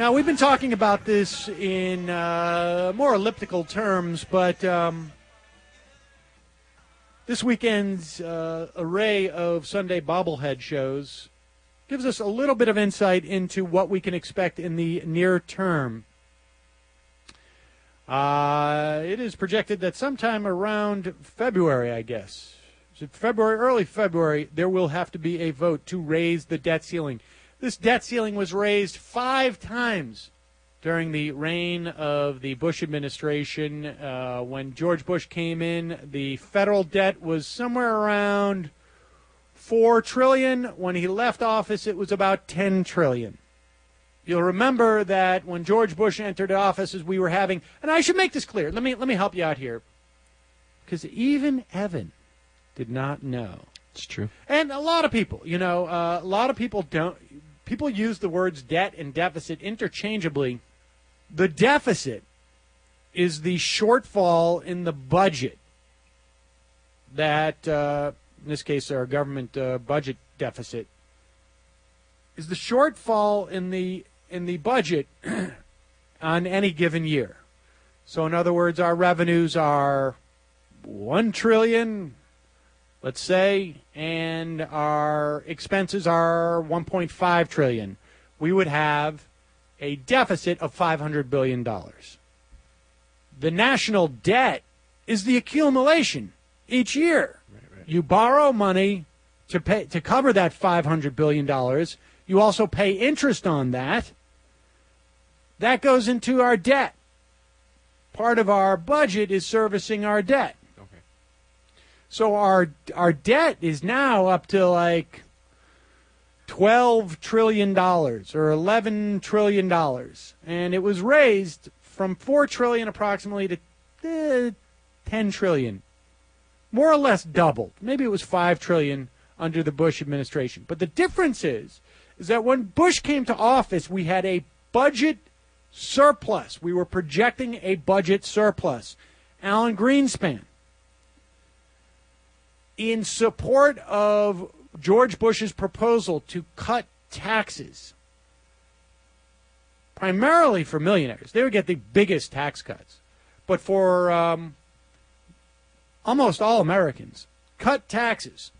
Now, we've been talking about this in more elliptical terms, but this weekend's array of Sunday bobblehead shows gives us a little bit of insight into what we can expect in the near term. It is projected that sometime around February, I guess, February, early February, there will have to be a vote to raise the debt ceiling. This debt ceiling was raised 5 times during the reign of the Bush administration. When George Bush came in, the federal debt was somewhere around $4 trillion. When he left office, it was about $10 trillion. You'll remember that when George Bush entered office, as we were having, and I should make this clear. Let me help you out here, because even Evan did not know. It's true. And a lot of people, a lot of people don't. People use the words debt and deficit interchangeably. The deficit is the shortfall in the budget that, in this case, our government budget deficit, is the shortfall in the budget on any given year. So, in other words, our revenues are $1 trillion, let's say, and our expenses are $1.5 trillion. We would have a deficit of $500 billion. The national debt is the accumulation each year. Right. You borrow money to cover that $500 billion. You also pay interest on that. That goes into our debt. Part of our budget is servicing our debt. So our debt is now up to like $12 trillion or $11 trillion. And it was raised from $4 trillion approximately to $10 trillion. More or less doubled. Maybe it was $5 trillion under the Bush administration. But the difference is that when Bush came to office, we had a budget surplus. We were projecting a budget surplus. Alan Greenspan, in support of George Bush's proposal to cut taxes, primarily for millionaires. They would get the biggest tax cuts. But for almost all Americans, cut taxes.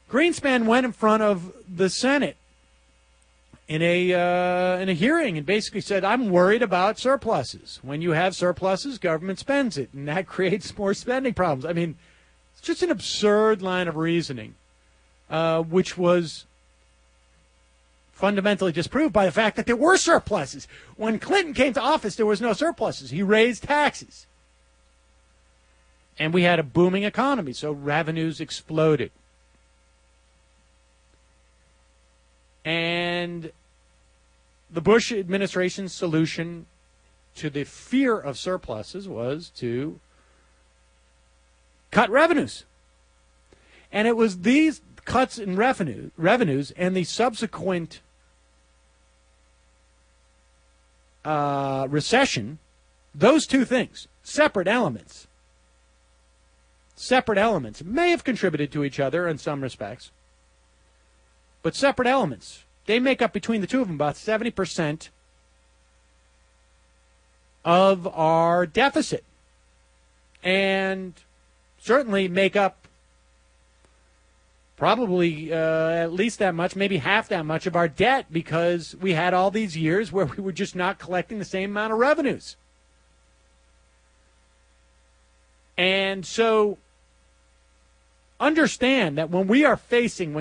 Greenspan went in front of the Senate in a hearing and basically said, I'm worried about surpluses. When you have surpluses, government spends it, and that creates more spending problems. I mean, it's just an absurd line of reasoning, which was fundamentally disproved by the fact that there were surpluses. When Clinton came to office, there was no surpluses. He raised taxes. And we had a booming economy, so revenues exploded. And the Bush administration's solution to the fear of surpluses was to cut revenues. And it was these cuts in revenues and the subsequent recession, those two things, separate elements, may have contributed to each other in some respects, but separate elements. They make up, between the two of them, about 70% of our deficit. And certainly make up probably at least that much, maybe half that much of our debt, because we had all these years where we were just not collecting the same amount of revenues. And so understand that when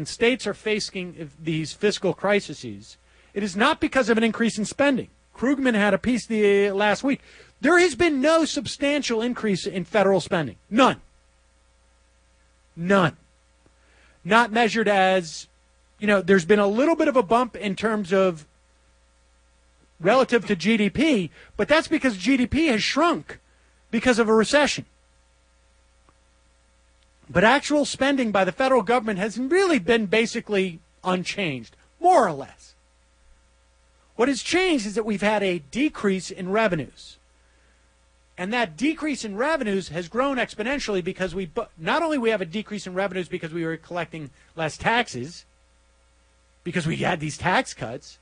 states are facing these fiscal crises, it is not because of an increase in spending. Krugman had a piece last week. There has been no substantial increase in federal spending. None. Not measured as, there's been a little bit of a bump in terms of relative to GDP, but that's because GDP has shrunk because of a recession. But actual spending by the federal government has really been basically unchanged, more or less. What has changed is that we've had a decrease in revenues. And that decrease in revenues has grown exponentially because not only we have a decrease in revenues because we were collecting less taxes, because we had these tax cuts,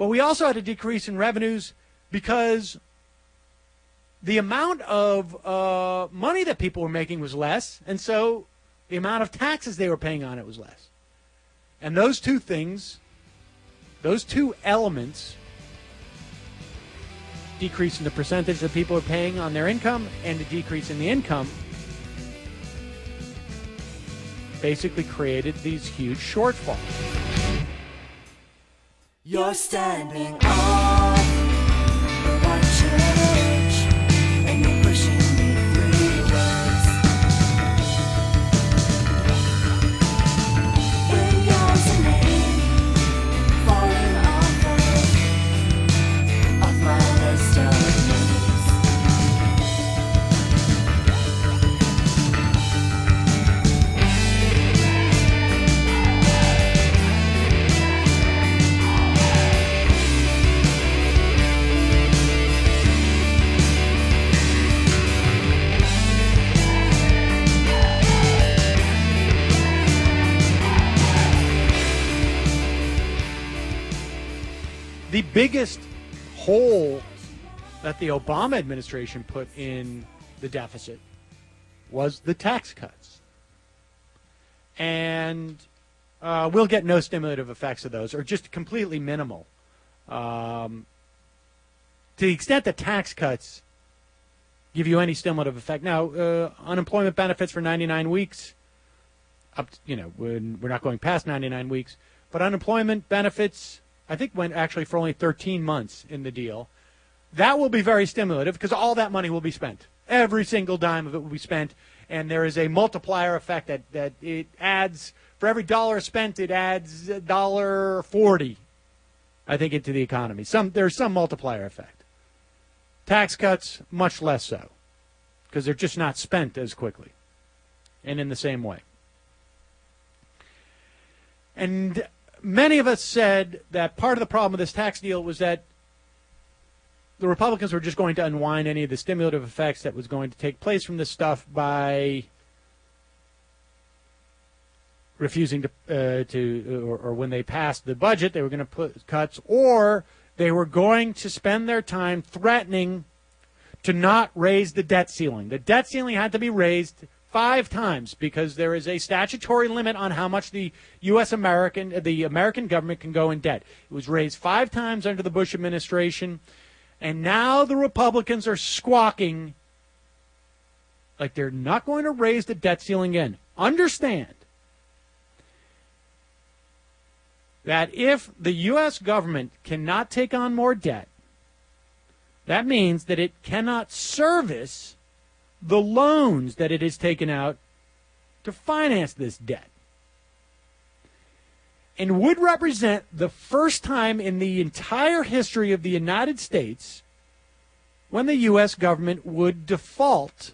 But we also had a decrease in revenues because the amount of money that people were making was less, and so the amount of taxes they were paying on it was less. And those two things, those two elements, decrease in the percentage that people are paying on their income and the decrease in the income, basically created these huge shortfalls. You're standing on the church and you're pushing me through words. When yours a name falling off my list of names. The biggest hole that the Obama administration put in the deficit was the tax cuts. And we'll get no stimulative effects of those, or just completely minimal. To the extent that tax cuts give you any stimulative effect. Now, unemployment benefits for 99 weeks, we're not going past 99 weeks, but unemployment benefits, I think, went actually for only 13 months in the deal. That will be very stimulative because all that money will be spent. Every single dime of it will be spent, and there is a multiplier effect that it adds. For every dollar spent, it adds $1.40, I think, into the economy. There's some multiplier effect. Tax cuts, much less so, because they're just not spent as quickly and in the same way. And many of us said that part of the problem with this tax deal was that the Republicans were just going to unwind any of the stimulative effects that was going to take place from this stuff by refusing or when they passed the budget, they were going to put cuts, or they were going to spend their time threatening to not raise the debt ceiling. The debt ceiling had to be raised 5 times because there is a statutory limit on how much the the American government can go in debt. It was raised 5 times under the Bush administration, and now the Republicans are squawking like they're not going to raise the debt ceiling again. Understand that if the U.S. government cannot take on more debt, that means that it cannot service the loans that it has taken out to finance this debt. And would represent the first time in the entire history of the United States when the U.S. government would default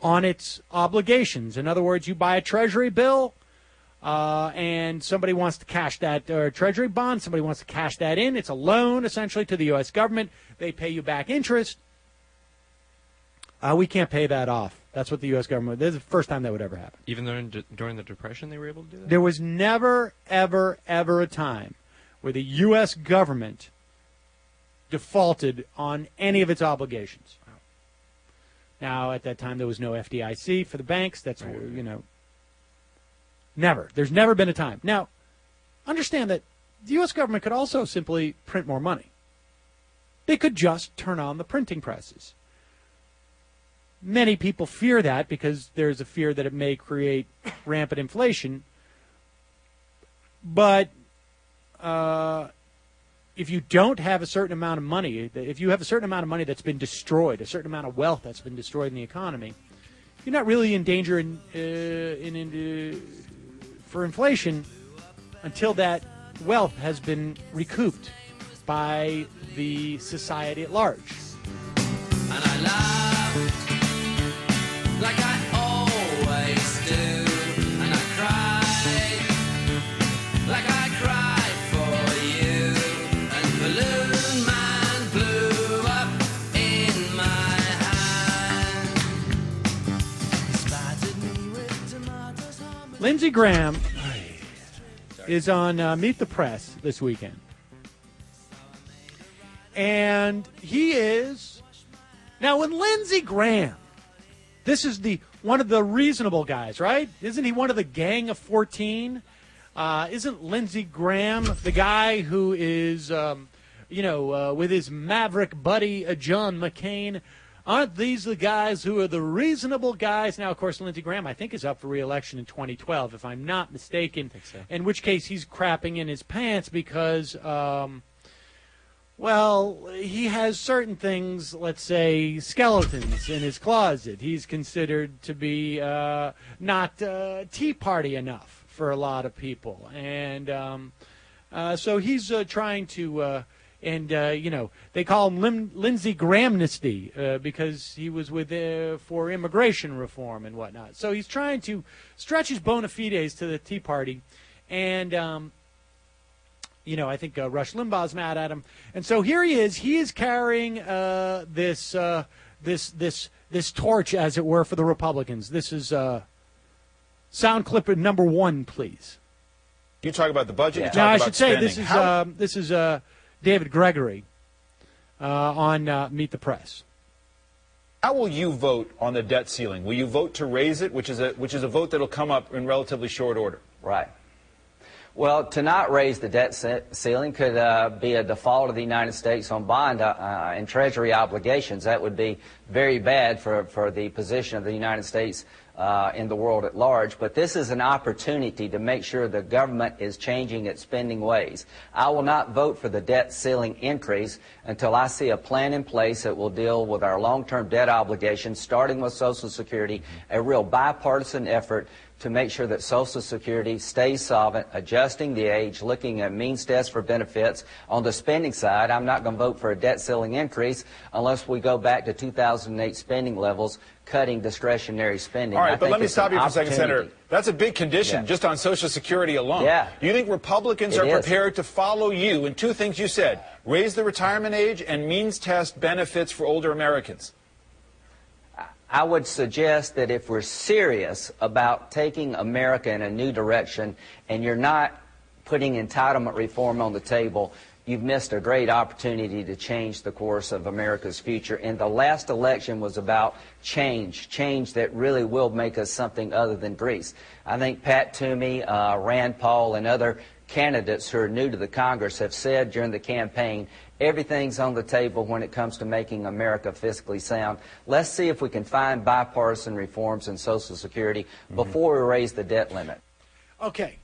on its obligations. In other words, you buy a Treasury bill and somebody wants to cash that, or a Treasury bond, somebody wants to cash that in. It's a loan, essentially, to the U.S. government. They pay you back interest. We can't pay that off. That's what the U.S. government, this is the first time that would ever happen. Even during the Depression they were able to do that? There was never, ever, ever a time where the U.S. government defaulted on any of its obligations. Wow. Now, at that time, there was no FDIC for the banks. That's, never. There's never been a time. Now, understand that the U.S. government could also simply print more money. They could just turn on the printing presses. Many people fear that because there's a fear that it may create rampant inflation. But if you don't have a certain amount of money, if you have a certain amount of money that's been destroyed, a certain amount of wealth that's been destroyed in the economy, you're not really in danger for inflation until that wealth has been recouped by the society at large. And I laughed like I always do, and I cried like I cried for you, and Balloon Man blew up in my hand. Spattered me with tomatoes. Lindsey Graham is on Meet the Press this weekend. And he is now when Lindsey Graham. This is one of the reasonable guys, right? Isn't he one of the Gang of 14? Isn't Lindsey Graham the guy who is, with his maverick buddy John McCain? Aren't these the guys who are the reasonable guys? Now, of course, Lindsey Graham, I think, is up for re-election in 2012, if I'm not mistaken. I think so. In which case he's crapping in his pants because, he has certain things, let's say, skeletons in his closet. He's considered to be not Tea Party enough for a lot of people. And so he's trying to, they call him Lindsey Grahamnesty because he was for immigration reform and whatnot. So he's trying to stretch his bona fides to the Tea Party. And I think Rush Limbaugh's mad at him, and so here he is. He is carrying this torch, as it were, for the Republicans. This is sound clip number 1, please. You talk about the budget. Yeah. You talk now I about should say spending. this is David Gregory on Meet the Press. How will you vote on the debt ceiling? Will you vote to raise it, which is a vote that will come up in relatively short order? Right. Well, to not raise the debt ceiling could be a default of the United States on bond and Treasury obligations. That would be very bad for the position of the United States in the world at large. But this is an opportunity to make sure the government is changing its spending ways. I will not vote for the debt ceiling increase until I see a plan in place that will deal with our long-term debt obligations, starting with Social Security, a real bipartisan effort to make sure that Social Security stays solvent, adjusting the age, looking at means tests for benefits. On the spending side, I'm not going to vote for a debt ceiling increase unless we go back to 2008 spending levels, cutting discretionary spending. All right, but let me stop you for a second, Senator. That's a big condition just on Social Security alone. Yeah. Do you think Republicans are prepared to follow you in 2 things you said, raise the retirement age and means test benefits for older Americans? I would suggest that if we're serious about taking America in a new direction and you're not putting entitlement reform on the table, you've missed a great opportunity to change the course of America's future. And the last election was about change that really will make us something other than Greece. I think Pat Toomey, Rand Paul, and other candidates who are new to the Congress have said during the campaign, everything's on the table when it comes to making America fiscally sound. Let's see if we can find bipartisan reforms in Social Security before we raise the debt limit. Okay.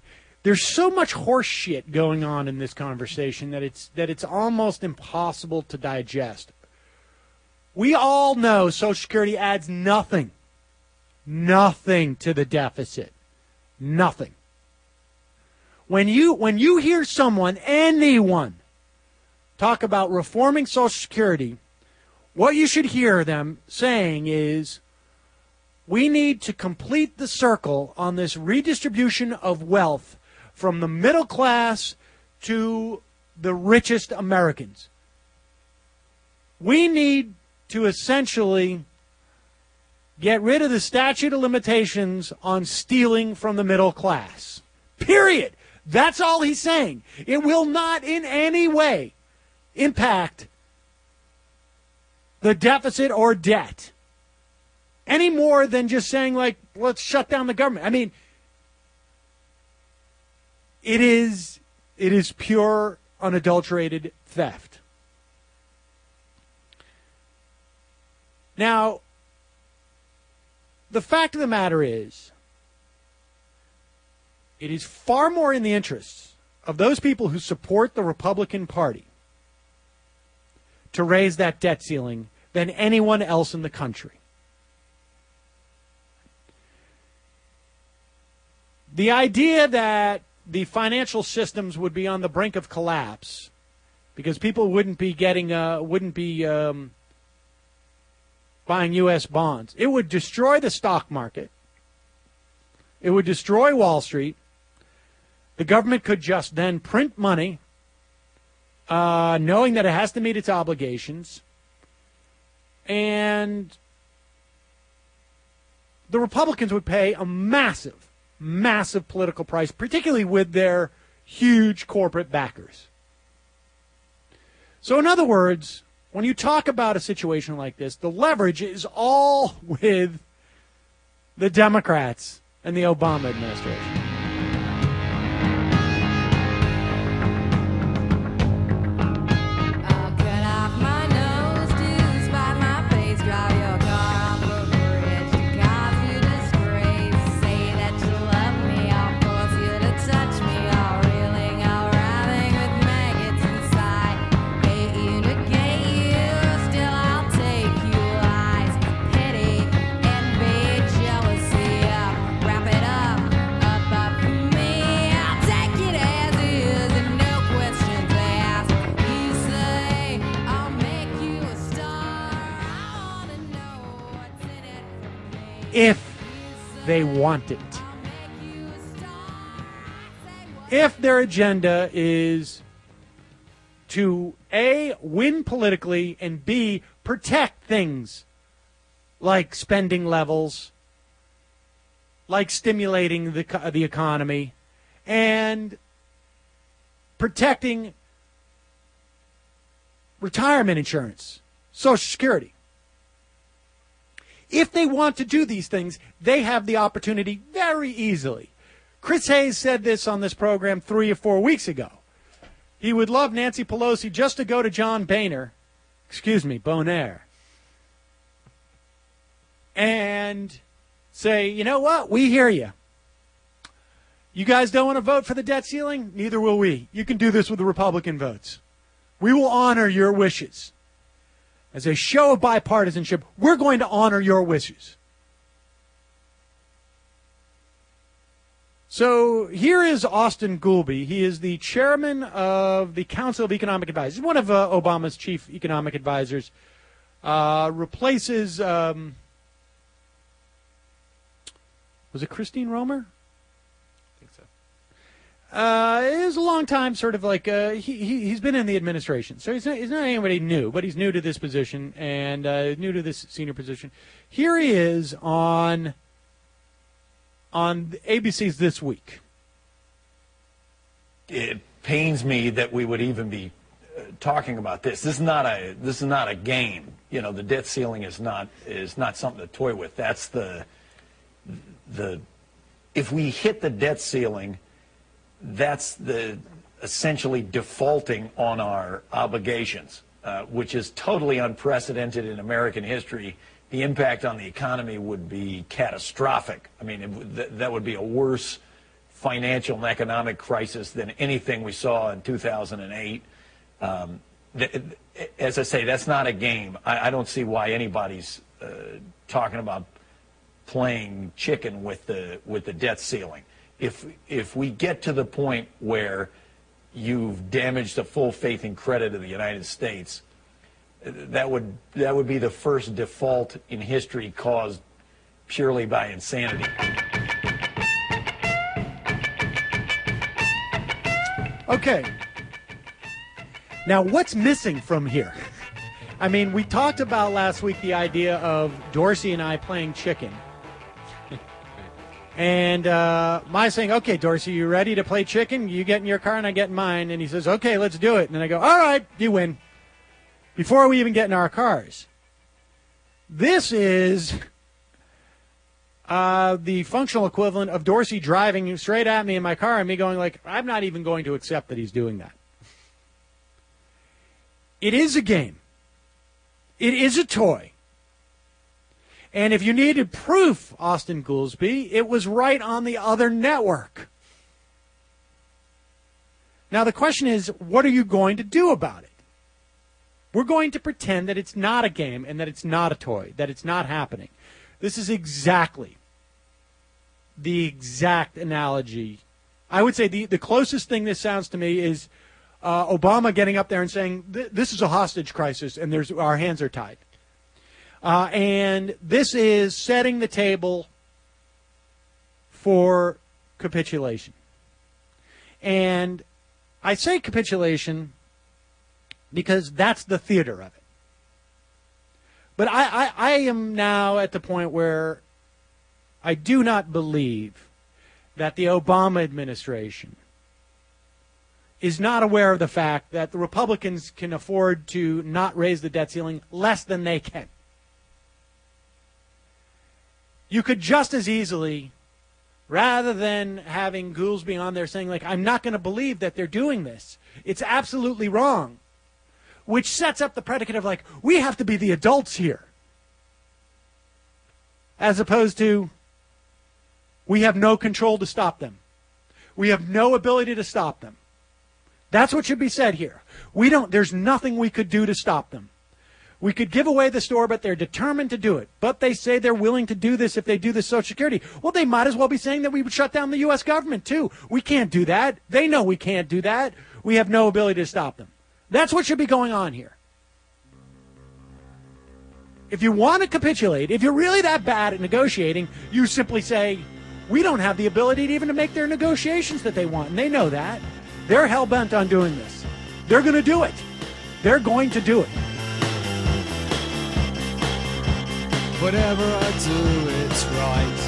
There's so much horse shit going on in this conversation that it's almost impossible to digest. We all know Social Security adds nothing to the deficit. Nothing. When you hear anyone talk about reforming Social Security, what you should hear them saying is, we need to complete the circle on this redistribution of wealth from the middle class to the richest Americans. We need to essentially get rid of the statute of limitations on stealing from the middle class. Period. That's all he's saying. It will not in any way impact the deficit or debt any more than just saying, like, let's shut down the government. I mean, it is pure, unadulterated theft. Now, the fact of the matter is, it is far more in the interests of those people who support the Republican Party to raise that debt ceiling than anyone else in the country. The idea that the financial systems would be on the brink of collapse because people wouldn't be buying U.S. bonds. It would destroy the stock market. It would destroy Wall Street. The government could just then print money, knowing that it has to meet its obligations. And the Republicans would pay a massive political price, particularly with their huge corporate backers. So in other words, when you talk about a situation like this, the leverage is all with the Democrats and the Obama administration. If they want it. If their agenda is to A, win politically, and B, protect things like spending levels, like stimulating the economy, and protecting retirement insurance, Social Security. If they want to do these things, they have the opportunity very easily. Chris Hayes said this on this program 3 or 4 weeks ago. He would love Nancy Pelosi just to go to John Boehner, and say, you know what, we hear you. You guys don't want to vote for the debt ceiling? Neither will we. You can do this with the Republican votes. We will honor your wishes. As a show of bipartisanship, we're going to honor your wishes. So here is Austin Goolby. He is the chairman of the Council of Economic Advisors. He's one of Obama's chief economic advisors. Replaces, was it Christine Romer? It was a long time, sort of like he's been in the administration, so he's not anybody new, but he's new to this position and new to this senior position. Here he is on ABC's This Week. It pains me that we would even be talking about this. This is not a game. You know, the debt ceiling is not something to toy with. That's the if we hit the debt ceiling, that's the essentially defaulting on our obligations, which is totally unprecedented in American history. The impact on the economy would be catastrophic. I mean, that would be a worse financial and economic crisis than anything we saw in 2008. As I say, that's not a game. I don't see why anybody's talking about playing chicken with the debt ceiling. If we get to the point where you've damaged the full faith and credit of the United States, that would be the first default in history caused purely by insanity. Okay. Now, what's missing from here? I mean, we talked about last week the idea of Dorsey and I playing chicken. And my saying, okay, Dorsey, you ready to play chicken? You get in your car and I get in mine. And he says, okay, let's do it. And then I go, all right, you win. Before we even get in our cars. This is the functional equivalent of Dorsey driving straight at me in my car and me going like, I'm not even going to accept that he's doing that. It is a game. It is a toy. And if you needed proof, Austin Goolsby, it was right on the other network. Now the question is, what are you going to do about it? We're going to pretend that it's not a game and that it's not a toy, that it's not happening. This is exactly the exact analogy. I would say the closest thing this sounds to me is Obama getting up there and saying, this is a hostage crisis and our hands are tied. And this is setting the table for capitulation. And I say capitulation because that's the theater of it. But I am now at the point where I do not believe that the Obama administration is not aware of the fact that the Republicans can afford to not raise the debt ceiling less than they can. You could just as easily, rather than having Goolsbee on there saying, like, I'm not going to believe that they're doing this, it's absolutely wrong, which sets up the predicate of, like, we have to be the adults here, as opposed to, we have no control to stop them. We have no ability to stop them. That's what should be said here. There's nothing we could do to stop them. We could give away the store, but they're determined to do it. But they say they're willing to do this if they do the Social Security. Well, they might as well be saying that we would shut down the U.S. government, too. We can't do that. They know we can't do that. We have no ability to stop them. That's what should be going on here. If you want to capitulate, if you're really that bad at negotiating, you simply say, we don't have the ability to even to make their negotiations that they want. And they know that. They're hell-bent on doing this. They're going to do it. They're going to do it. Whatever I do, it's right.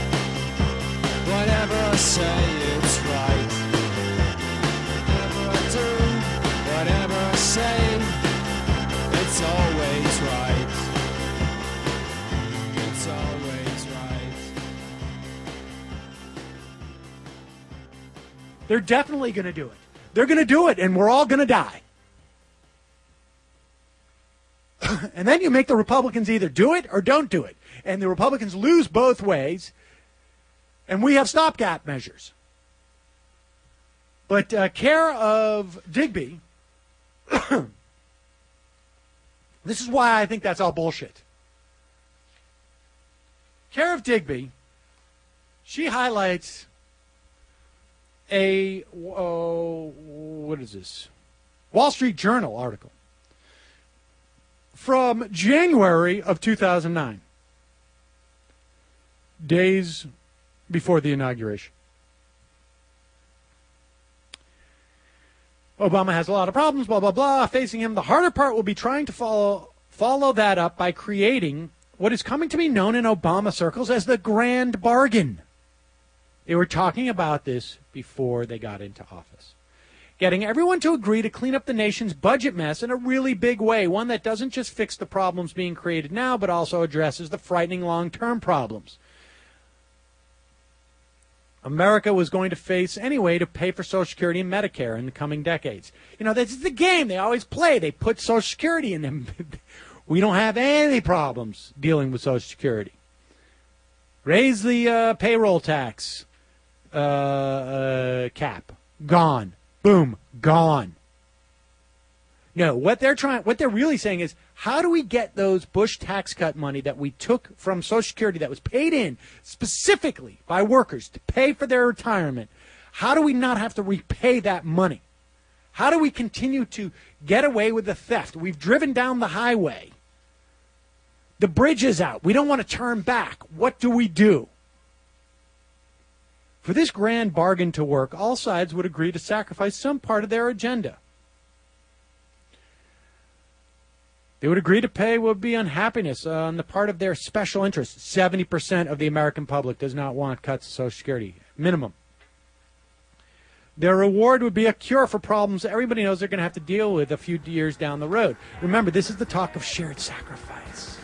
Whatever I say, it's right. Whatever I do, whatever I say, it's always right. It's always right. They're definitely going to do it. They're going to do it, and we're all going to die. And then you make the Republicans either do it or don't do it. And the Republicans lose both ways, and we have stopgap measures. But care of Digby, this is why I think that's all bullshit. Care of Digby, she highlights a, what is this? Wall Street Journal article from January of 2009, days before the inauguration. Obama has a lot of problems, blah, blah, blah, facing him. The harder part will be trying to follow that up by creating what is coming to be known in Obama circles as the grand bargain. They were talking about this before they got into office. Getting everyone to agree to clean up the nation's budget mess in a really big way, one that doesn't just fix the problems being created now, but also addresses the frightening long-term problems America was going to face anyway to pay for Social Security and Medicare in the coming decades. You know, this is the game they always play. They put Social Security in them. We don't have any problems dealing with Social Security. Raise the payroll tax cap. Gone. Boom. Gone. No, what they're really saying is, how do we get those Bush tax cut money that we took from Social Security that was paid in specifically by workers to pay for their retirement? How do we not have to repay that money? How do we continue to get away with the theft? We've driven down the highway. The bridge is out. We don't want to turn back. What do we do? For this grand bargain to work, all sides would agree to sacrifice some part of their agenda. They would agree to pay what would be unhappiness on the part of their special interests. 70% of the American public does not want cuts to Social Security, minimum. Their reward would be a cure for problems everybody knows they're going to have to deal with a few years down the road. Remember, this is the talk of shared sacrifice.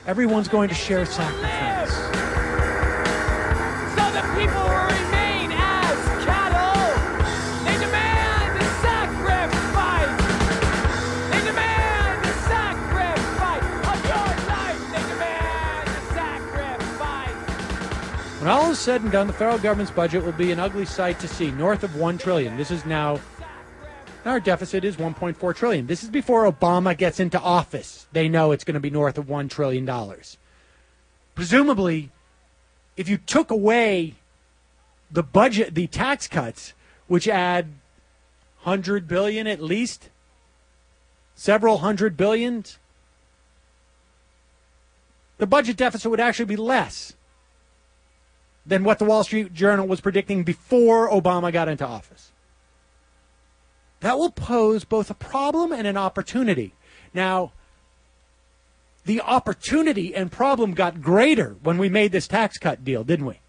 Everyone's going to share sacrifice. So the people will remain as cattle. They demand a sacrifice. They demand a sacrifice of your life. They demand a sacrifice. When all is said and done, the federal government's budget will be an ugly sight to see, north of $1 trillion. This is now, our deficit is $1.4 trillion. This is before Obama gets into office. They know it's going to be north of $1 trillion. Presumably, if you took away the budget, the tax cuts, which add $100 billion at least, several hundred billions, the budget deficit would actually be less than what the Wall Street Journal was predicting before Obama got into office. That will pose both a problem and an opportunity. Now, the opportunity and problem got greater when we made this tax cut deal, didn't we?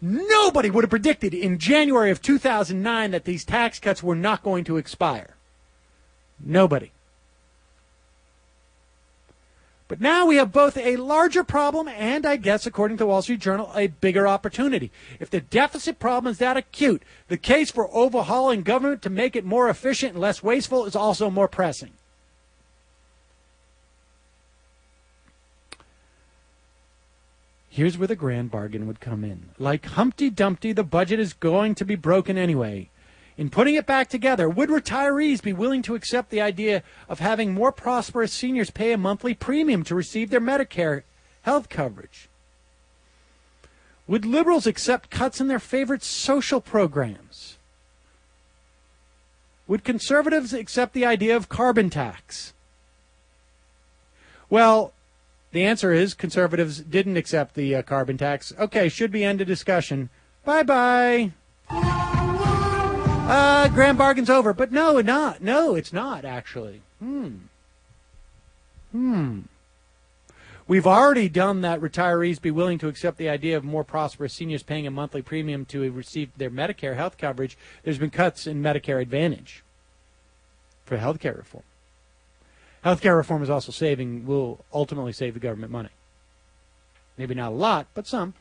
Nobody would have predicted in January of 2009 that these tax cuts were not going to expire. Nobody. But now we have both a larger problem and, I guess, according to the Wall Street Journal, a bigger opportunity. If the deficit problem is that acute, the case for overhauling government to make it more efficient and less wasteful is also more pressing. Here's where the grand bargain would come in. Like Humpty Dumpty, the budget is going to be broken anyway. In putting it back together, would retirees be willing to accept the idea of having more prosperous seniors pay a monthly premium to receive their Medicare health coverage? Would liberals accept cuts in their favorite social programs? Would conservatives accept the idea of carbon tax? Well, the answer is conservatives didn't accept the carbon tax. Okay, should be end of discussion. Bye-bye. Grand bargain's over. But no, not. No, it's not, actually. We've already done that retirees be willing to accept the idea of more prosperous seniors paying a monthly premium to receive their Medicare health coverage. There's been cuts in Medicare Advantage for health care reform. Health care reform is also will ultimately save the government money. Maybe not a lot, but some.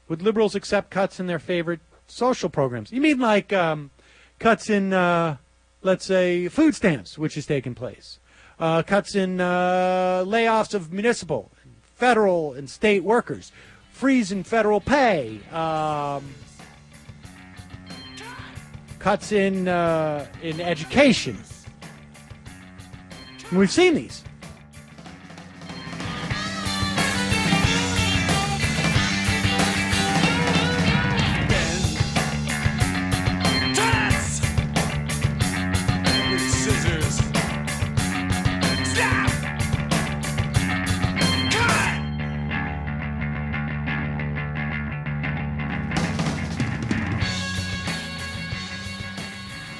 Would liberals accept cuts in their favorite social programs? You mean like cuts in, let's say, food stamps, which has taken place. Cuts in layoffs of municipal, federal, and state workers. Freeze in federal pay. Cuts in education. And we've seen these.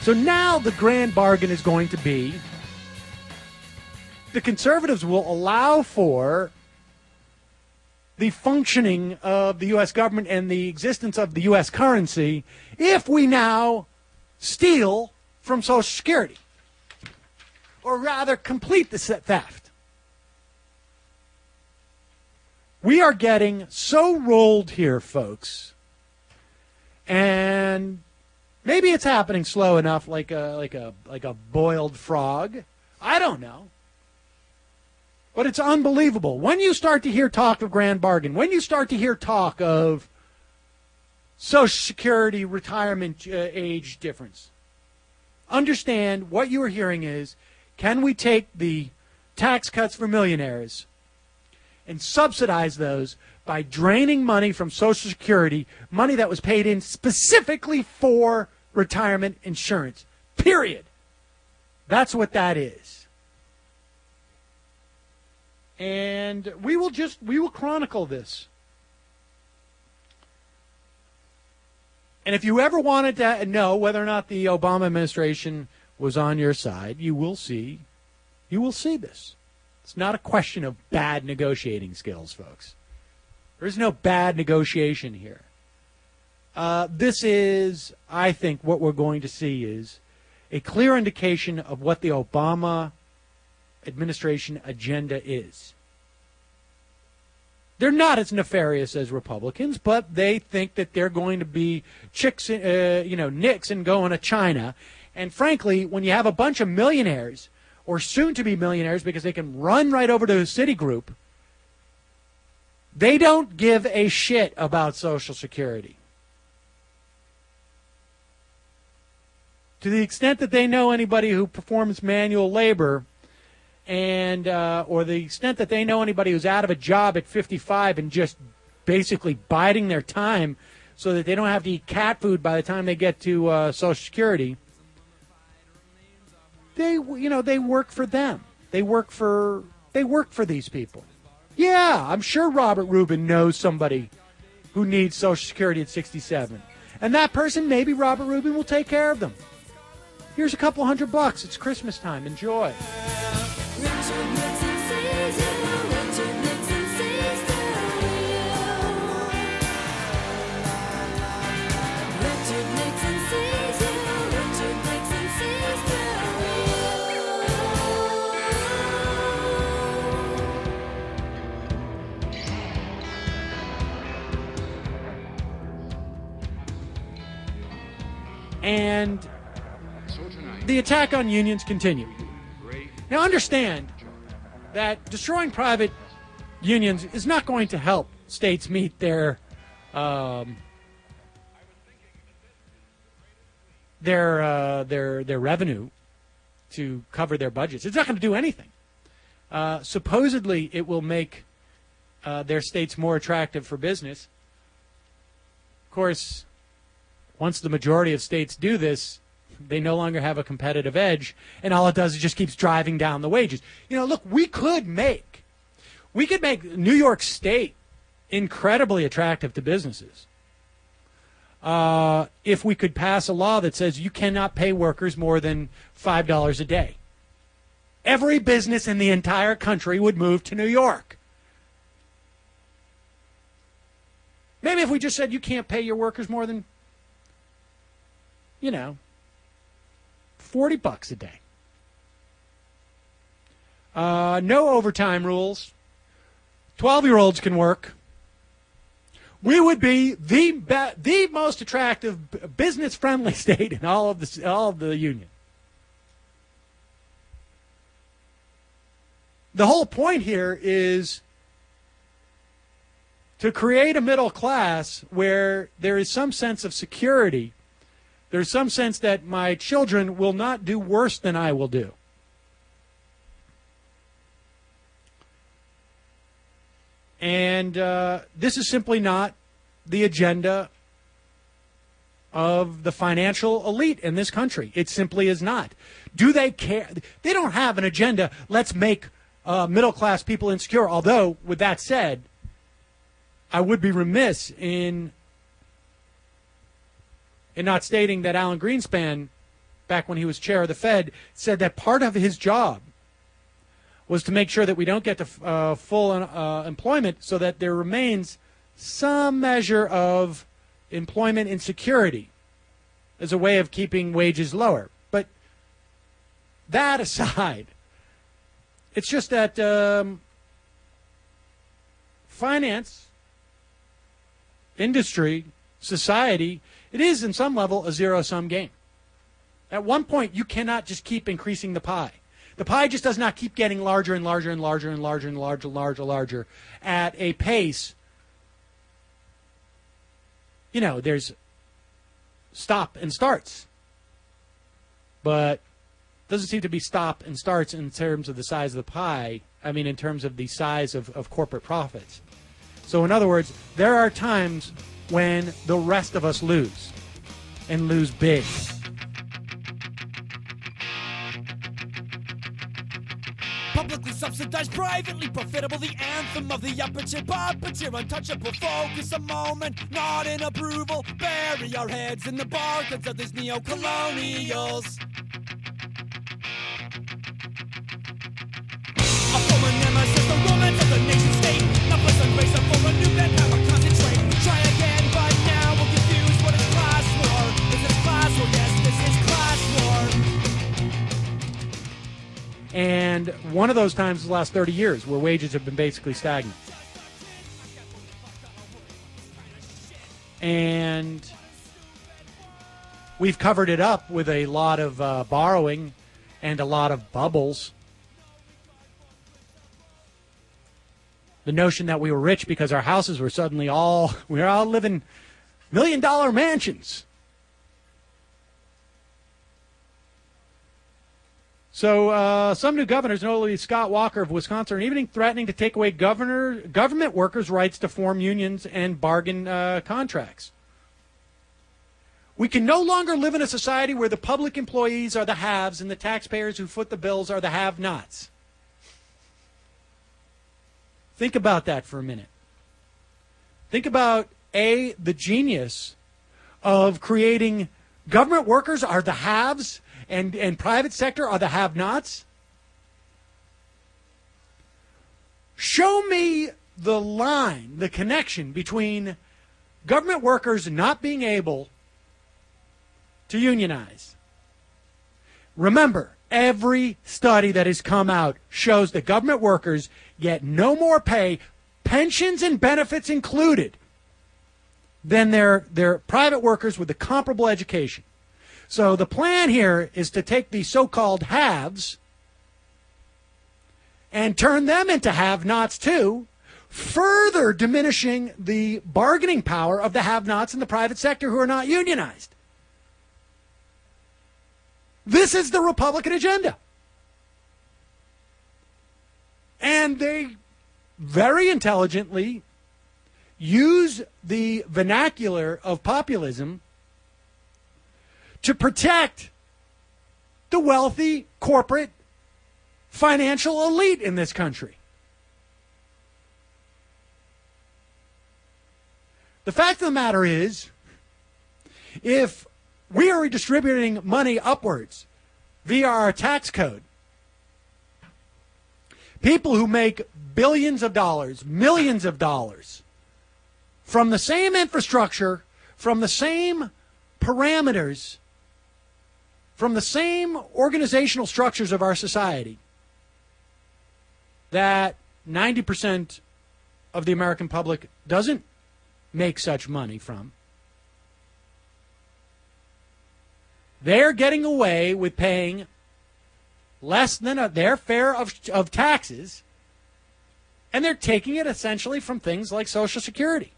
So now the grand bargain is going to be the conservatives will allow for the functioning of the U.S. government and the existence of the U.S. currency if we now steal from Social Security, or rather complete the theft. We are getting so rolled here, folks, and maybe it's happening slow enough, like a boiled frog. I don't know. But it's unbelievable. When you start to hear talk of grand bargain, when you start to hear talk of Social Security retirement age difference, understand what you are hearing is, can we take the tax cuts for millionaires and subsidize those by draining money from Social Security, money that was paid in specifically for retirement insurance, period. That's what that is. And we will chronicle this. And if you ever wanted to know whether or not the Obama administration was on your side, you will see this. It's not a question of bad negotiating skills, folks. There is no bad negotiation here. This is, I think, what we're going to see is a clear indication of what the Obama administration agenda is. They're not as nefarious as Republicans, but they think that they're going to be Nixon going to China. And frankly, when you have a bunch of millionaires, or soon-to-be millionaires, because they can run right over to Citigroup, they don't give a shit about Social Security. To the extent that they know anybody who performs manual labor, and or the extent that they know anybody who's out of a job at 55 and just basically biding their time so that they don't have to eat cat food by the time they get to Social Security, they work for them. They work for these people. Yeah, I'm sure Robert Rubin knows somebody who needs Social Security at 67. And that person, maybe Robert Rubin, will take care of them. Here's a couple $100. It's Christmas time. Enjoy. And the attack on unions continue. Now understand that destroying private unions is not going to help states meet their revenue to cover their budgets. It's not going to do anything. Supposedly, it will make their states more attractive for business. Of course, once the majority of states do this, they no longer have a competitive edge, and all it does is just keeps driving down the wages. You know, look, we could make New York State incredibly attractive to businesses if we could pass a law that says you cannot pay workers more than $5 a day. Every business in the entire country would move to New York. Maybe if we just said you can't pay your workers more than, $40 a day. No overtime rules. 12-year-olds can work. We would be the most attractive, business-friendly state in all of the union. The whole point here is to create a middle class where there is some sense of security. There's some sense that my children will not do worse than I will do. And this is simply not the agenda of the financial elite in this country. It simply is not. Do they care? They don't have an agenda. Let's make middle-class people insecure. Although, with that said, I would be remiss in not stating that Alan Greenspan, back when he was chair of the Fed, said that part of his job was to make sure that we don't get to full employment so that there remains some measure of employment insecurity as a way of keeping wages lower. But that aside, it's just that finance, industry, society, it is, in some level, a zero-sum game. At one point, you cannot just keep increasing the pie. The pie just does not keep getting larger and larger and larger and larger and larger and larger at a pace. There's stop and starts. But doesn't seem to be stop and starts in terms of the size of the pie. I mean, in terms of the size of corporate profits. So, in other words, there are times when the rest of us lose, and lose big. Publicly subsidized, privately profitable, the anthem of the upper tier puppeteer, untouchable, focus a moment, not in approval, bury our heads in the barcodes of these neo-colonials. A former nemesis, the romance of the nation state, not pleasant race up for a new bed, power concentrate. Try again, but now we're confused. What is class war? Is this class war? Yes, this is class war. And one of those times is the last 30 years where wages have been basically stagnant. And we've covered it up with a lot of borrowing and a lot of bubbles. The notion that we were rich because our houses were suddenly we were all living $1 million mansions. So some new governors, notably Scott Walker of Wisconsin, are even threatening to take away government workers' rights to form unions and bargain contracts. We can no longer live in a society where the public employees are the haves and the taxpayers who foot the bills are the have-nots. Think about that for a minute. Think about, the genius of creating government workers are the haves and private sector are the have-nots. Show me the line, the connection between government workers not being able to unionize. Remember, every study that has come out shows that government workers get no more pay, pensions and benefits included, than their private workers with a comparable education. So the plan here is to take the so-called haves and turn them into have-nots too, further diminishing the bargaining power of the have-nots in the private sector who are not unionized. This is the Republican agenda. And they very intelligently use the vernacular of populism to protect the wealthy corporate financial elite in this country. The fact of the matter is, if we are redistributing money upwards via our tax code, people who make billions of dollars, millions of dollars, from the same infrastructure, from the same parameters, from the same organizational structures of our society, that 90% of the American public doesn't make such money from. They're getting away with paying less than their fare of taxes, and they're taking it essentially from things like Social Security.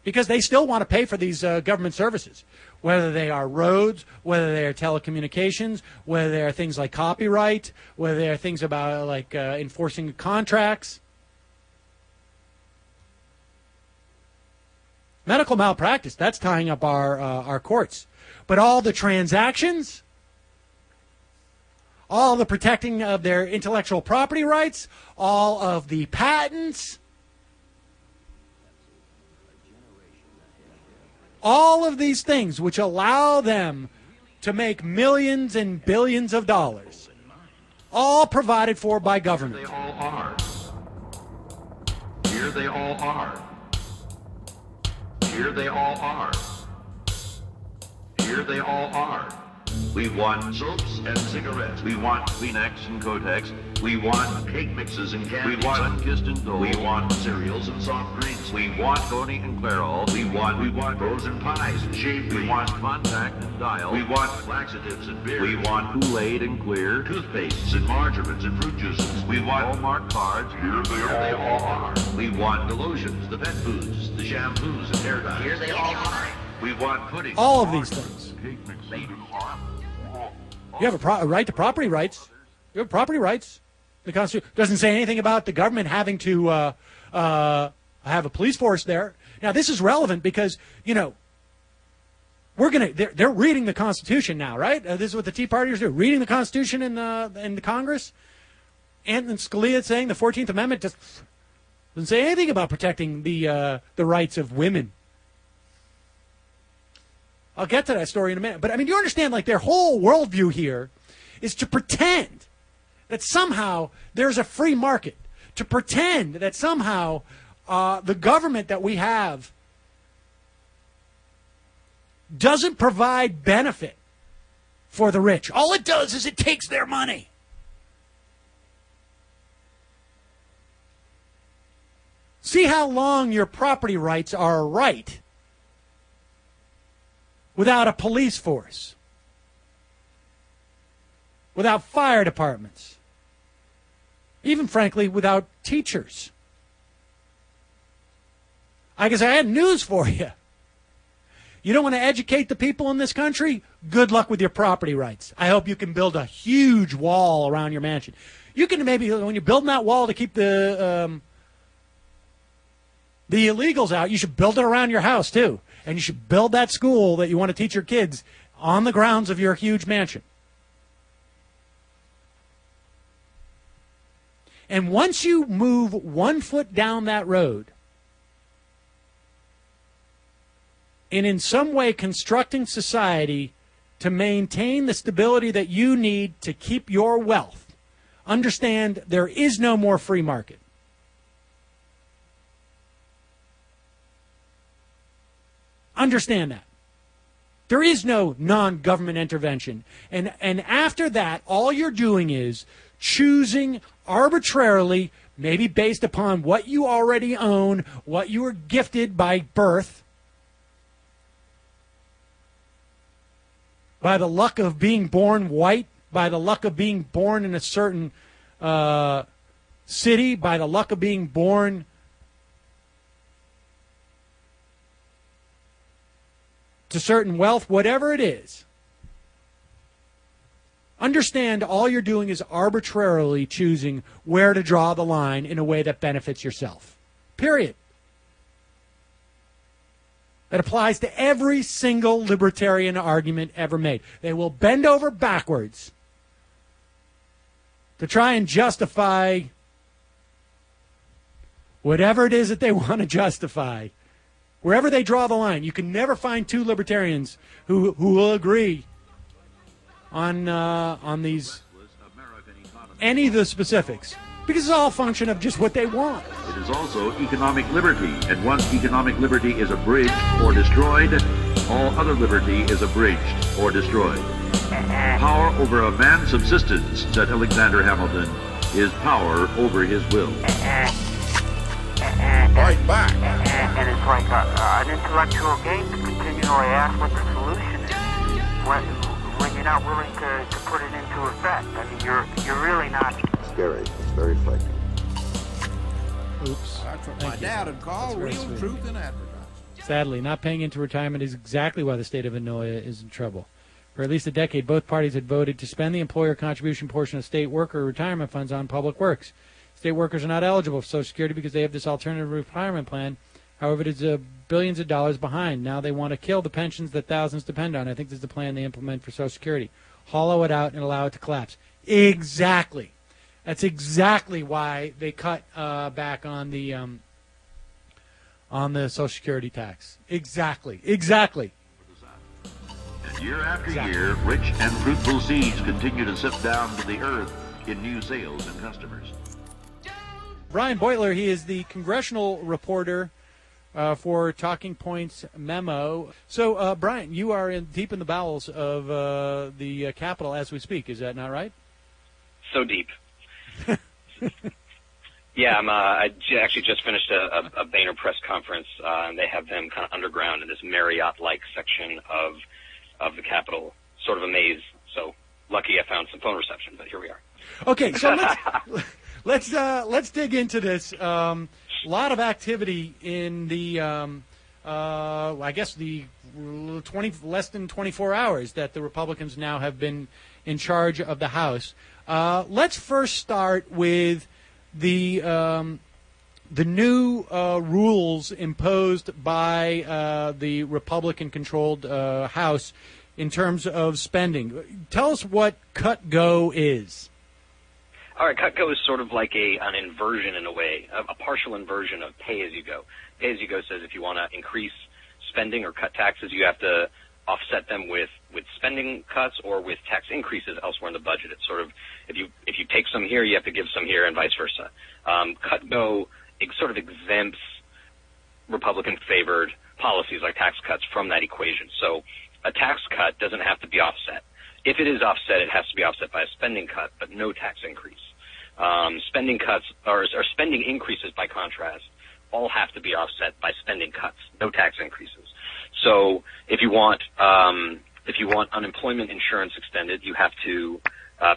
Because they still want to pay for these government services, whether they are roads, whether they are telecommunications, whether they are things like copyright, whether they are things about like enforcing contracts. Medical malpractice, that's tying up our courts. But all the transactions, all the protecting of their intellectual property rights, all of the patents, all of these things which allow them to make millions and billions of dollars, all provided for by government. They all are. Here they all are. Here they all are. Here they all are. We want soaps and cigarettes. We want Kleenex and Kotex. We want cake mixes and candies. We want Sunkissed and Dole. We want cereals and soft drinks. We want Tony and Clairol. We want frozen pies and shaved cream. We want contact and dial. We want laxatives and beer. We want Kool-Aid and clear. Toothpastes and margarines and fruit juices. We want Hallmark cards. Here they all are. We want the lotions, the pet foods, the shampoos and hair dyes. Here they all are. We want pudding. All of these things. You have a right to property rights. You have property rights. The Constitution doesn't say anything about the government having to have a police force there. Now, this is relevant because, you know, they're reading the Constitution now, right? This is what the Tea Partiers do, reading the Constitution in the Congress. And Scalia saying the 14th Amendment just doesn't say anything about protecting the rights of women. I'll get to that story in a minute. But, I mean, you understand, like, their whole worldview here is to pretend that somehow there's a free market, to pretend that somehow the government that we have doesn't provide benefit for the rich. All it does is it takes their money. See how long your property rights are a right without a police force, without fire departments, even, frankly, without teachers. I guess I had news for you. You don't want to educate the people in this country? Good luck with your property rights. I hope you can build a huge wall around your mansion. You can maybe, when you're building that wall to keep the illegals out, you should build it around your house, too. And you should build that school that you want to teach your kids on the grounds of your huge mansion. And once you move 1 foot down that road, in some way constructing society to maintain the stability that you need to keep your wealth, understand there is no more free market. Understand that. There is no non-government intervention. And after that, all you're doing is choosing arbitrarily, maybe based upon what you already own, what you were gifted by birth, by the luck of being born white, by the luck of being born in a certain city, by the luck of being born to certain wealth, whatever it is. Understand all you're doing is arbitrarily choosing where to draw the line in a way that benefits yourself. Period. That applies to every single libertarian argument ever made. They will bend over backwards to try and justify whatever it is that they want to justify. Wherever they draw the line, you can never find two libertarians who will agree on these any of the specifics, because it's all a function of just what they want. It is also economic liberty, and once economic liberty is abridged or destroyed, all other liberty is abridged or destroyed. Power over a man's subsistence, said Alexander Hamilton, is power over his will. Right back. And it's like an intellectual game to continually ask what the solution is when you're not willing to put it into effect. I mean, you're really not. Scary. It's very frightening. Oops. That's what my dad would call real truth in advertising. Sadly, not paying into retirement is exactly why the state of Illinois is in trouble. For at least a decade, both parties had voted to spend the employer contribution portion of state worker retirement funds on public works. State workers are not eligible for Social Security because they have this alternative retirement plan. However, it is billions of dollars behind. Now they want to kill the pensions that thousands depend on. I think this is the plan they implement for Social Security. Hollow it out and allow it to collapse. Exactly. That's exactly why they cut back on the Social Security tax. Exactly. And year after year, rich and fruitful seeds continue to sip down to the earth in new sales and customers. Brian Beutler, he is the congressional reporter for Talking Points Memo. So, Brian, you are deep in the bowels of the Capitol as we speak. Is that not right? So deep. Yeah, I actually just finished a Boehner press conference, and they have them kind of underground in this Marriott-like section of the Capitol, sort of a maze. So lucky I found some phone reception, but here we are. Okay, so let's dig into this. Lot of activity in the I guess the less than 24 hours that the Republicans now have been in charge of the House. Let's first start with the new rules imposed by the Republican-controlled House in terms of spending. Tell us what cut go is. All right, cut go is sort of like an inversion in a way, a partial inversion of pay-as-you-go. Pay-as-you-go says if you want to increase spending or cut taxes, you have to offset them with spending cuts or with tax increases elsewhere in the budget. It's sort of if you take some here, you have to give some here, and vice versa. Cut go sort of exempts Republican-favored policies like tax cuts from that equation. So a tax cut doesn't have to be offset. If it is offset, it has to be offset by a spending cut, but no tax increase. Spending cuts or spending increases, by contrast, all have to be offset by spending cuts, no tax increases. So if you want unemployment insurance extended, you have to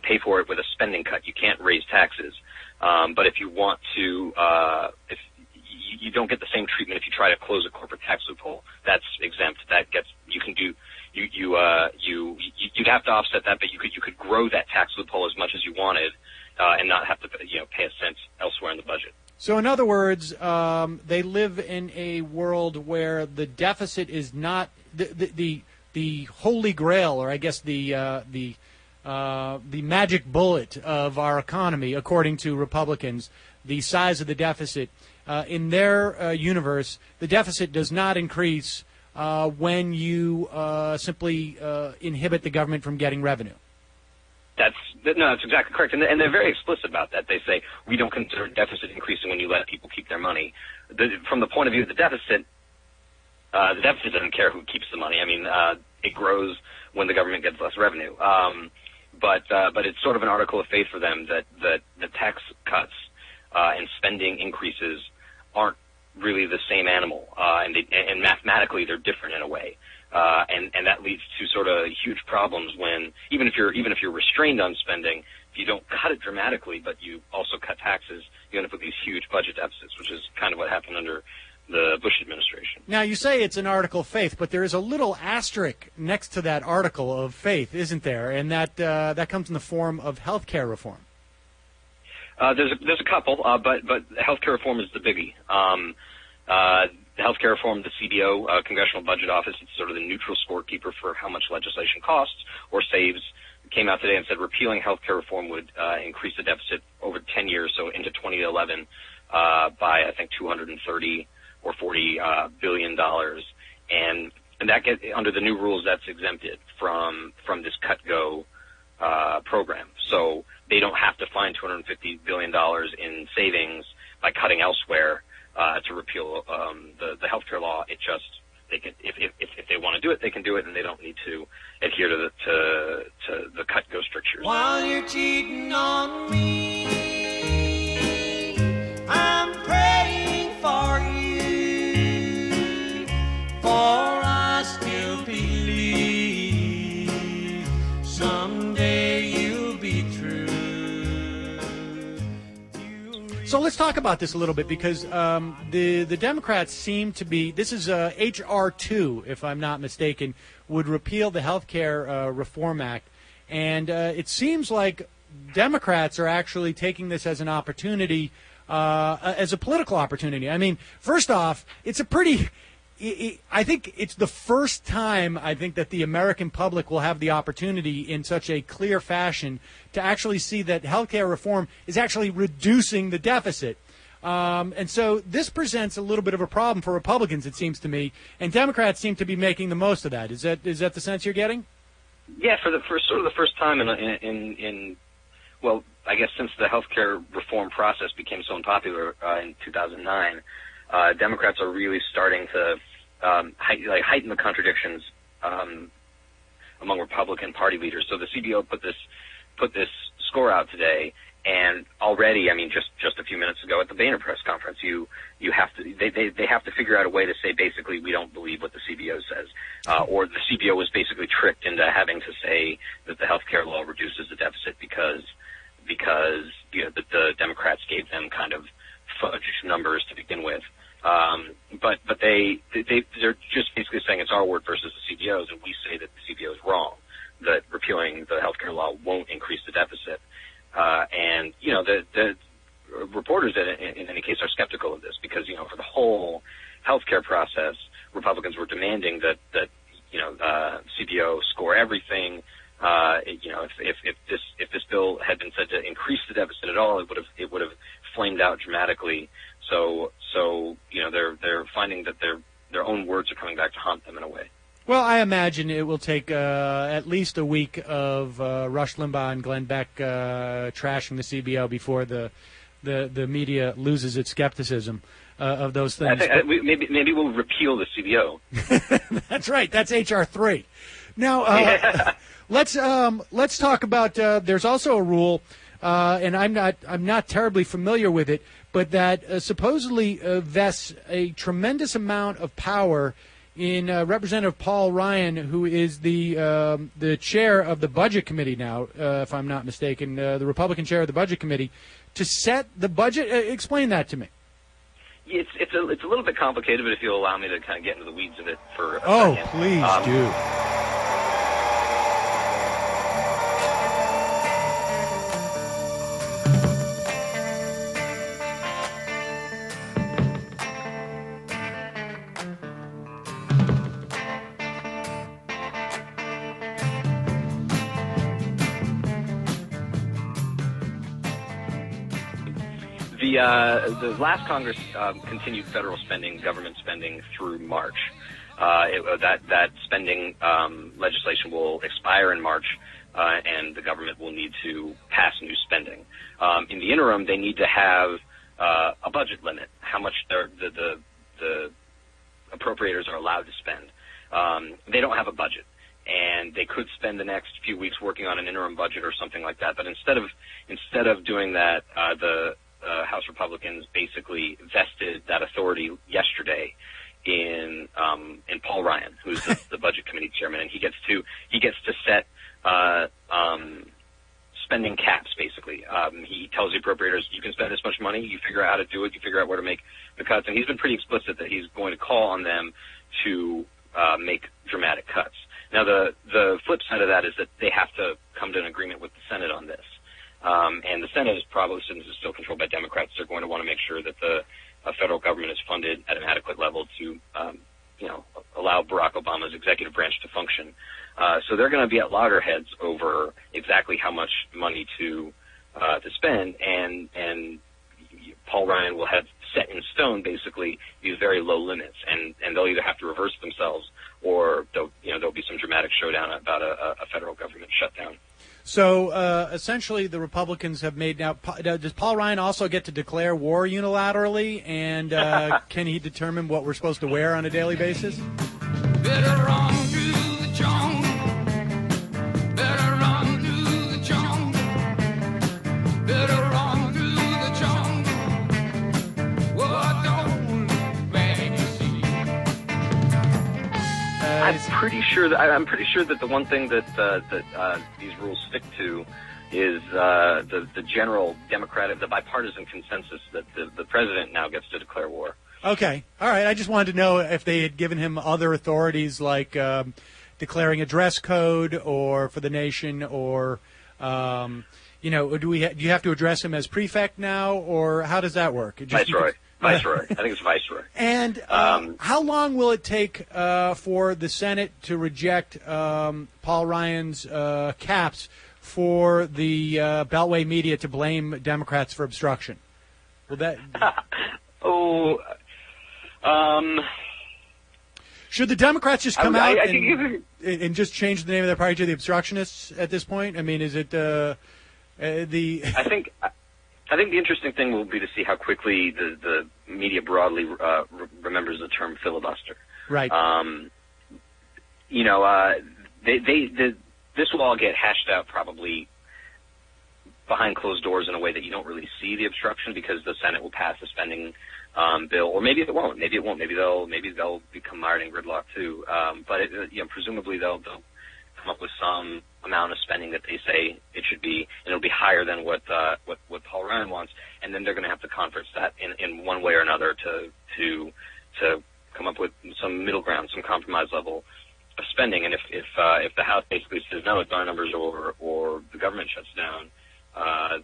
pay for it with a spending cut. You can't raise taxes. But if you want to, if you don't get the same treatment if you try to close a corporate tax loophole, that's exempt. That gets you can do. You'd have to offset that, but you could grow that tax loophole as much as you wanted, and not have to pay a cent elsewhere in the budget. So in other words, they live in a world where the deficit is not the holy grail, or I guess the magic bullet of our economy, according to Republicans. The size of the deficit in their universe, the deficit does not increase when you simply inhibit the government from getting revenue. That's exactly correct, and they're very explicit about that. They say we don't consider deficit increasing when you let people keep their money. From the point of view of the deficit doesn't care who keeps the money. I mean, it grows when the government gets less revenue. But it's sort of an article of faith for them that the tax cuts and spending increases aren't really the same animal, and mathematically they're different in a way. and that leads to sort of huge problems when even if you're restrained on spending, if you don't cut it dramatically, but you also cut taxes, you end up with these huge budget deficits, which is kind of what happened under the Bush administration. Now, you say it's an article of faith, but there is a little asterisk next to that article of faith, isn't there? And that comes in the form of health care reform. There's a couple, but health care reform is the biggie. The health care reform, the CBO, Congressional Budget Office, it's sort of the neutral scorekeeper for how much legislation costs or saves, came out today and said repealing health care reform would increase the deficit over 10 years, so into 2011, by, I think, $230 or $40 billion. And that gets, under the new rules, that's exempted from this cut-go program. So they don't have to find $250 billion in savings by cutting elsewhere to repeal the health care law. It just, they can, if they want to do it, they can do it, and they don't need to adhere to the cut-go strictures. While you're cheating on me, I'm praying for you, for I still believe someday you'll be true. So let's talk about this a little bit, because the Democrats seem to be, this is H.R. 2, if I'm not mistaken, would repeal the Health Care Reform Act. And it seems like Democrats are actually taking this as an opportunity, as a political opportunity. I mean, first off, it's a pretty... I think it's the first time, I think, that the American public will have the opportunity in such a clear fashion to actually see that healthcare reform is actually reducing the deficit. And so this presents a little bit of a problem for Republicans, it seems to me, and Democrats seem to be making the most of that. Is that the sense you're getting? Yeah, for the first time in well, I guess since the healthcare reform process became so unpopular in 2009, Democrats are really starting to heighten the contradictions among Republican Party leaders. So the CBO put this score out today, and already, I mean, just a few minutes ago at the Boehner press conference, you have to they have to figure out a way to say basically we don't believe what the CBO says, or the CBO was basically tricked into having to say that the health care law reduces the deficit because you know the Democrats gave them kind of fudge numbers to begin with. But they're just basically saying it's our word versus the CBO's, and we say that the CBO is wrong, that repealing the healthcare law won't increase the deficit. And, you know, the reporters in any case are skeptical of this because, you know, for the whole healthcare process, Republicans were demanding that you know, CBO score everything. You know, if this bill had been said to increase the deficit at all, it would have flamed out dramatically. So you know, they're finding that their own words are coming back to haunt them in a way. Well, I imagine it will take at least a week of Rush Limbaugh and Glenn Beck trashing the CBO before the media loses its skepticism of those things. I think maybe we'll repeal the CBO. That's right. That's H.R. 3. Now let's talk about. There's also a rule, and I'm not terribly familiar with it, but that supposedly vests a tremendous amount of power in Representative Paul Ryan, who is the chair of the Budget Committee now, if I'm not mistaken, the Republican chair of the Budget Committee, to set the budget. Explain that to me. It's a little bit complicated, but if you'll allow me to kind of get into the weeds of it for a second. Please do. The last Congress continued federal spending, government spending through March. That spending legislation will expire in March, and the government will need to pass new spending. In the interim, they need to have a budget limit, how much the appropriators are allowed to spend. They don't have a budget, and they could spend the next few weeks working on an interim budget or something like that. But instead of doing that, the House Republicans basically vested that authority yesterday in Paul Ryan, who's the Budget Committee chairman, and he gets to set spending caps, basically. He tells the appropriators, you can spend this much money, you figure out how to do it, you figure out where to make the cuts, and he's been pretty explicit that he's going to call on them to make dramatic cuts. Now, the flip side of that is that they have to come to an agreement with the Senate on this. And the Senate is probably, since it's still controlled by Democrats, they're going to want to make sure that the federal government is funded at an adequate level to, allow Barack Obama's executive branch to function. So they're going to be at loggerheads over exactly how much money to spend, and Paul Ryan will have set in stone basically these very low limits, and they'll either have to reverse themselves or there'll be some dramatic showdown about a federal government shutdown. So essentially, the Republicans have made now. Does Paul Ryan also get to declare war unilaterally? And can he determine what we're supposed to wear on a daily basis? Better run through the jungle. Better run through the jungle. Better run through the jungle. What don't make you see? I'm pretty sure that the one thing that these rules stick to is the general the bipartisan consensus that the president now gets to declare war. Okay. All right. I just wanted to know if they had given him other authorities like declaring a dress code or for the nation or, do you have to address him as prefect now, or how does that work? Viceroy. Viceroy. I think it's Viceroy. And how long will it take for the Senate to reject Paul Ryan's caps for the Beltway media to blame Democrats for obstruction? Will that... Should the Democrats just come out and just change the name of their party to the Obstructionists at this point? I mean, is it the... I think the interesting thing will be to see how quickly the media broadly remembers the term filibuster. Right. This will all get hashed out probably behind closed doors in a way that you don't really see the obstruction, because the Senate will pass a spending bill, or maybe it won't. Maybe it won't. Maybe they'll become mired in gridlock too. But presumably they'll come up with some amount of spending that they say it should be, and it'll be higher than what Paul Ryan wants, and then they're going to have to conference that in one way or another to come up with some middle ground, some compromise level of spending. And if the House basically says no, it's our numbers or the government shuts down,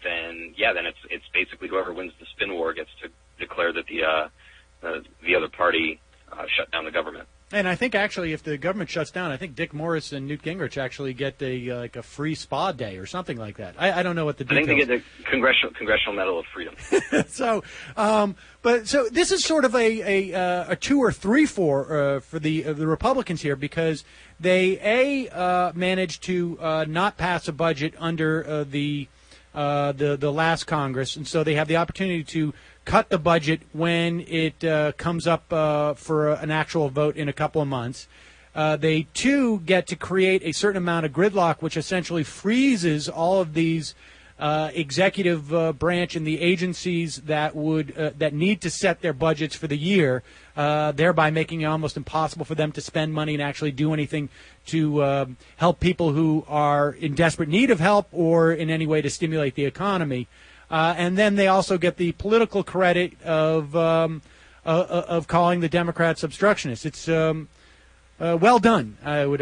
then it's basically whoever wins the spin war gets to declare that the other party shut down the government. And I think actually, if the government shuts down, I think Dick Morris and Newt Gingrich actually get a free spa day or something like that. I don't know what the details. I think they get the Congressional Medal of Freedom. So this is sort of a 2 or 3 for the Republicans here, because they managed to not pass a budget under the last Congress, and so they have the opportunity to cut the budget when it comes up for an actual vote in a couple of months. They, too, get to create a certain amount of gridlock, which essentially freezes all of these executive branch and the agencies that need to set their budgets for the year, thereby making it almost impossible for them to spend money and actually do anything to help people who are in desperate need of help or in any way to stimulate the economy. And then they also get the political credit of calling the Democrats obstructionists. It's well done. I would,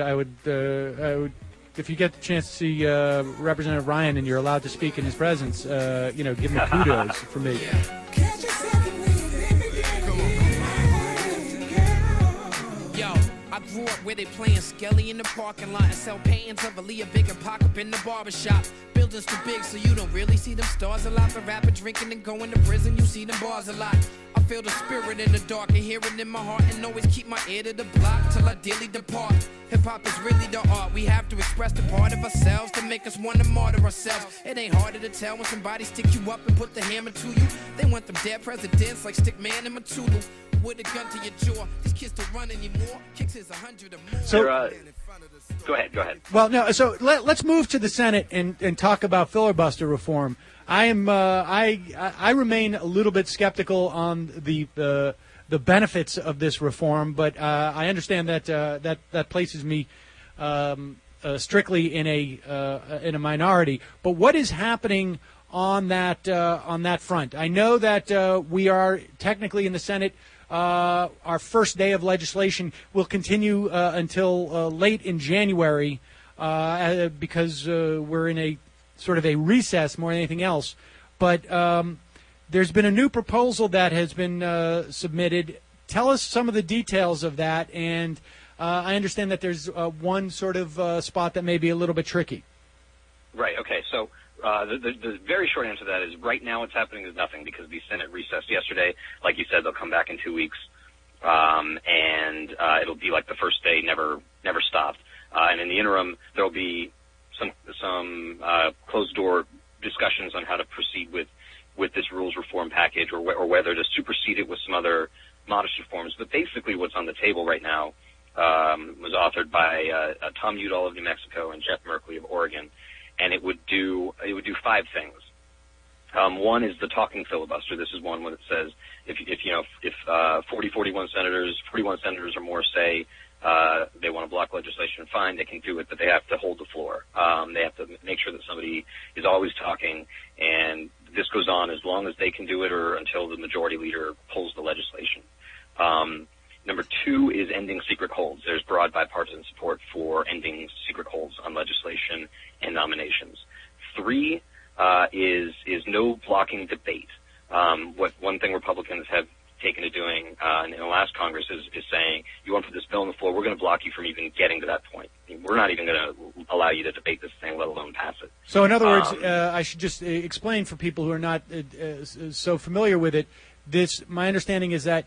if you get the chance to see Representative Ryan and you're allowed to speak in his presence, give him kudos for me. I grew up where they playing Skelly in the parking lot and sell paintings of Aaliyah Big and Pac up in the barbershop. Buildings too big so you don't really see them stars a lot. But rapping, drinking, and going to prison, you see them bars a lot. I feel the spirit in the dark and hear it in my heart, and always keep my ear to the block till I dearly depart. Hip-hop is really the art. We have to express the part of ourselves to make us want to martyr ourselves. It ain't harder to tell when somebody stick you up and put the hammer to you. They want them dead presidents like Stickman and Matulu. With a gun to your jaw, these kids don't run anymore. Kicks is 100 or more. So, go ahead. Well, no. So let's move to the Senate and talk about filibuster reform. I remain a little bit skeptical on the the benefits of this reform, but I understand that that places me strictly in a minority. But what is happening on that front? I know that we are technically in the Senate. Our first day of legislation will continue until late in January because we're in a sort of a recess more than anything else. But there's been a new proposal that has been submitted. Tell us some of the details of that. And I understand that there's one sort of spot that may be a little bit tricky. Right. Okay. So the very short answer to that is right now what's happening is nothing because the Senate recessed yesterday. Like you said, they'll come back in 2 weeks, and it'll be like the first day never stopped. And in the interim, there'll be some closed door discussions on how to proceed with this rules reform package, or whether to supersede it with some other modest reforms. But basically, what's on the table right now was authored by Tom Udall of New Mexico and Jeff Merkley of Oregon, and it would do 5 things. One is the talking filibuster. This is one where it says if 41 senators or more say they want to block legislation, fine, they can do it, but they have to hold the floor. They have to make sure that somebody is always talking, and this goes on as long as they can do it or until the majority leader pulls the legislation. Number 2 is ending secret holds. There's broad bipartisan support for ending secret holds on legislation and nominations. 3 is no blocking debate. One thing Republicans have taken to doing in the last Congress is saying, you want to put this bill on the floor, we're going to block you from even getting to that point. We're not even going to allow you to debate this thing, let alone pass it. So in other words, I should just explain for people who are not so familiar with it, my understanding is that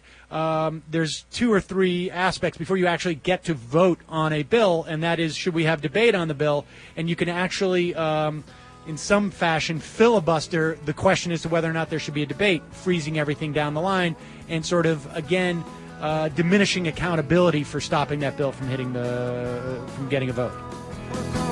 there's 2 or 3 aspects before you actually get to vote on a bill, and that is, should we have debate on the bill? And you can actually, in some fashion, filibuster the question as to whether or not there should be a debate, freezing everything down the line, and sort of, again, diminishing accountability for stopping that bill from getting a vote.